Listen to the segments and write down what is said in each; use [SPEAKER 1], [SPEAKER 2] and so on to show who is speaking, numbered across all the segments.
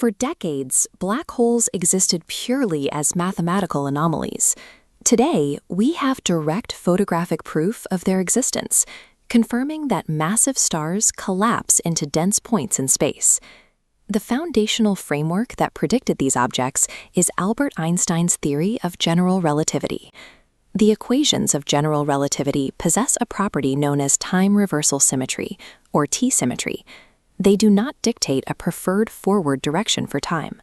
[SPEAKER 1] For decades, black holes existed purely as mathematical anomalies. Today, we have direct photographic proof of their existence, confirming that massive stars collapse into dense points in space. The foundational framework that predicted these objects is Albert Einstein's theory of general relativity. The equations of general relativity possess a property known as time reversal symmetry, or T-symmetry. They do not dictate a preferred forward direction for time.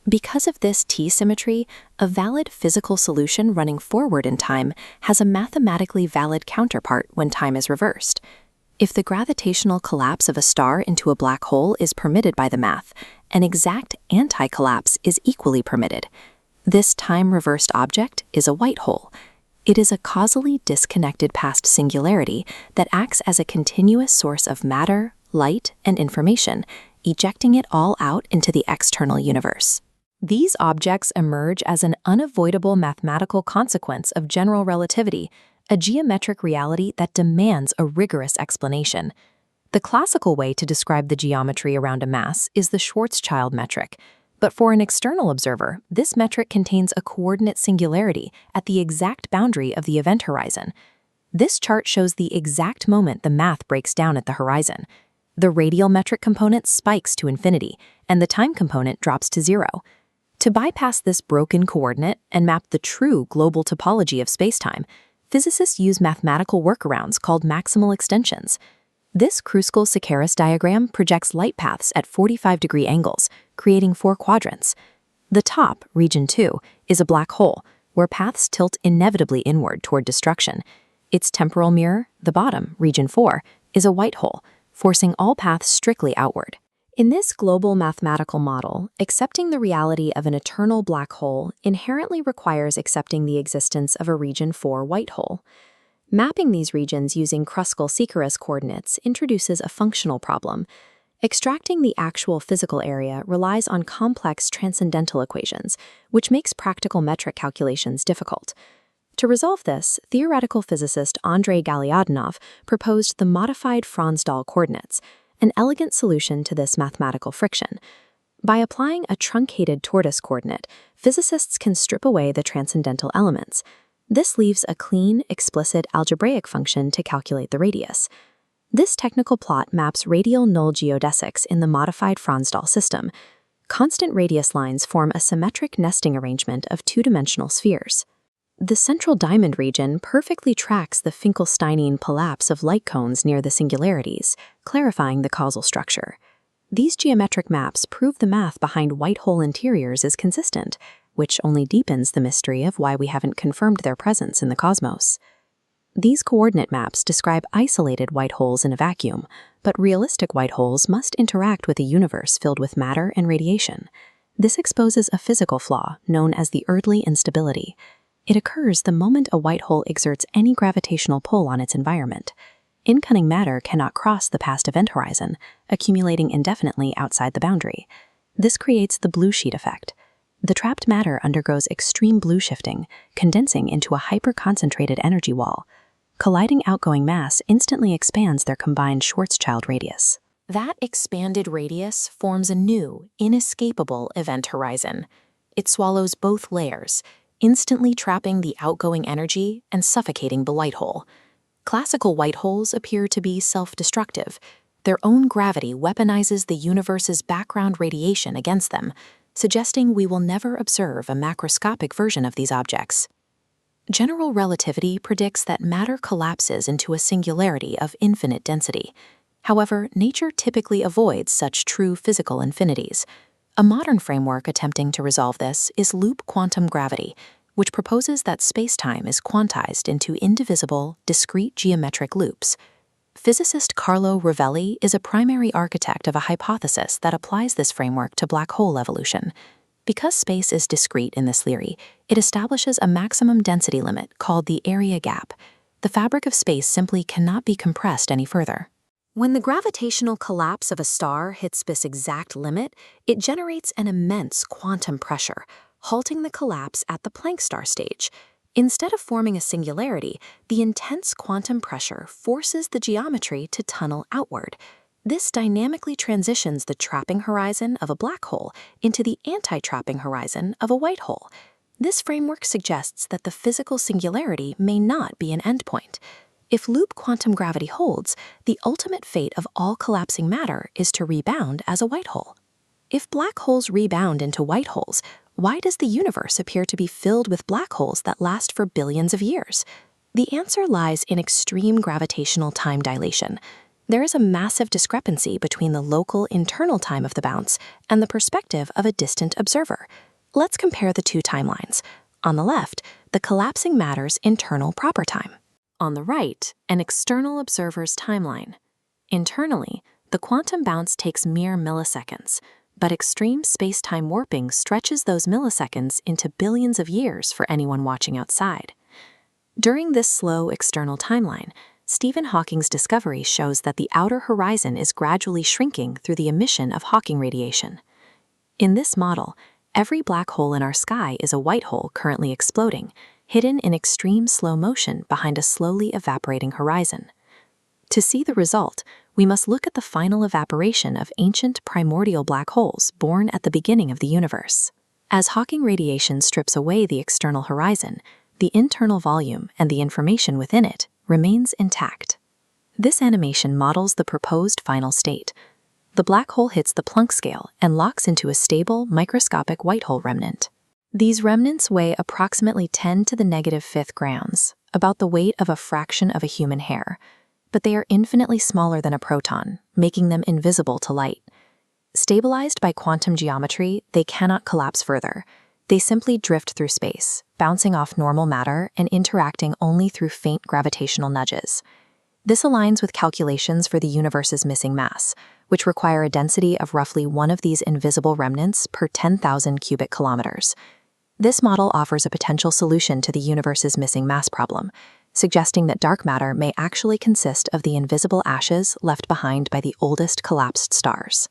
[SPEAKER 1] Because of this T-symmetry, a valid physical solution running forward in time has a mathematically valid counterpart when time is reversed. If the gravitational collapse of a star into a black hole is permitted by the math, an exact anti-collapse is equally permitted. This time-reversed object is a white hole. It is a causally disconnected past singularity that acts as a continuous source of matter, light, and information, ejecting it all out into the external universe. These objects emerge as an unavoidable mathematical consequence of general relativity, a geometric reality that demands a rigorous explanation. The classical way to describe the geometry around a mass is the Schwarzschild metric, but for an external observer, this metric contains a coordinate singularity at the exact boundary of the event horizon. This chart shows the exact moment the math breaks down at the horizon. The radial metric component spikes to infinity, and the time component drops to 0. To bypass this broken coordinate and map the true global topology of spacetime, physicists use mathematical workarounds called maximal extensions. This Kruskal-Sakaris diagram projects light paths at 45-degree angles, creating 4 quadrants. The top, region 2, is a black hole, where paths tilt inevitably inward toward destruction. Its temporal mirror, the bottom, region 4, is a white hole, forcing all paths strictly outward. In this global mathematical model, accepting the reality of an eternal black hole inherently requires accepting the existence of a region 4 white hole. Mapping these regions using Kruskal-Sakaris coordinates introduces a functional problem. Extracting the actual physical area relies on complex transcendental equations, which makes practical metric calculations difficult. To resolve this, theoretical physicist Andrei Galiadinov proposed the modified Fronsdal coordinates, an elegant solution to this mathematical friction. By applying a truncated tortoise coordinate, physicists can strip away the transcendental elements. This leaves a clean, explicit algebraic function to calculate the radius. This technical plot maps radial null geodesics in the modified Fronsdal system. Constant radius lines form a symmetric nesting arrangement of two-dimensional spheres. The central diamond region perfectly tracks the Finkelsteinian collapse of light cones near the singularities, clarifying the causal structure. These geometric maps prove the math behind white hole interiors is consistent, which only deepens the mystery of why we haven't confirmed their presence in the cosmos. These coordinate maps describe isolated white holes in a vacuum, but realistic white holes must interact with a universe filled with matter and radiation. This exposes a physical flaw known as the Erdely instability. It occurs the moment a white hole exerts any gravitational pull on its environment. Incoming matter cannot cross the past event horizon, accumulating indefinitely outside the boundary. This creates the blue sheet effect. The trapped matter undergoes extreme blue shifting, condensing into a hyper-concentrated energy wall. Colliding outgoing mass instantly expands their combined Schwarzschild radius. That expanded radius forms a new, inescapable event horizon. It swallows both layers, instantly trapping the outgoing energy and suffocating the white hole. Classical white holes appear to be self-destructive. Their own gravity weaponizes the universe's background radiation against them, suggesting we will never observe a macroscopic version of these objects. General relativity predicts that matter collapses into a singularity of infinite density. However, nature typically avoids such true physical infinities. A modern framework attempting to resolve this is loop quantum gravity, which proposes that spacetime is quantized into indivisible, discrete geometric loops. Physicist Carlo Rovelli is a primary architect of a hypothesis that applies this framework to black hole evolution. Because space is discrete in this theory, it establishes a maximum density limit called the area gap. The fabric of space simply cannot be compressed any further. When the gravitational collapse of a star hits this exact limit, it generates an immense quantum pressure, halting the collapse at the Planck star stage. Instead of forming a singularity, the intense quantum pressure forces the geometry to tunnel outward. This dynamically transitions the trapping horizon of a black hole into the anti-trapping horizon of a white hole. This framework suggests that the physical singularity may not be an endpoint. If loop quantum gravity holds, the ultimate fate of all collapsing matter is to rebound as a white hole. If black holes rebound into white holes, why does the universe appear to be filled with black holes that last for billions of years? The answer lies in extreme gravitational time dilation. There is a massive discrepancy between the local internal time of the bounce and the perspective of a distant observer. Let's compare the two timelines. On the left, the collapsing matter's internal proper time. On the right, an external observer's timeline. Internally, the quantum bounce takes mere milliseconds, but extreme space-time warping stretches those milliseconds into billions of years for anyone watching outside. During this slow external timeline, Stephen Hawking's discovery shows that the outer horizon is gradually shrinking through the emission of Hawking radiation. In this model, every black hole in our sky is a white hole currently exploding, hidden in extreme slow motion behind a slowly evaporating horizon. To see the result, we must look at the final evaporation of ancient primordial black holes born at the beginning of the universe. As Hawking radiation strips away the external horizon, the internal volume and the information within it remains intact. This animation models the proposed final state. The black hole hits the Planck scale and locks into a stable, microscopic white hole remnant. These remnants weigh approximately 10 to the -5 grams, about the weight of a fraction of a human hair, but they are infinitely smaller than a proton, making them invisible to light. Stabilized by quantum geometry, they cannot collapse further. They simply drift through space, bouncing off normal matter and interacting only through faint gravitational nudges. This aligns with calculations for the universe's missing mass, which require a density of roughly one of these invisible remnants per 10,000 cubic kilometers. This model offers a potential solution to the universe's missing mass problem, suggesting that dark matter may actually consist of the invisible ashes left behind by the oldest collapsed stars.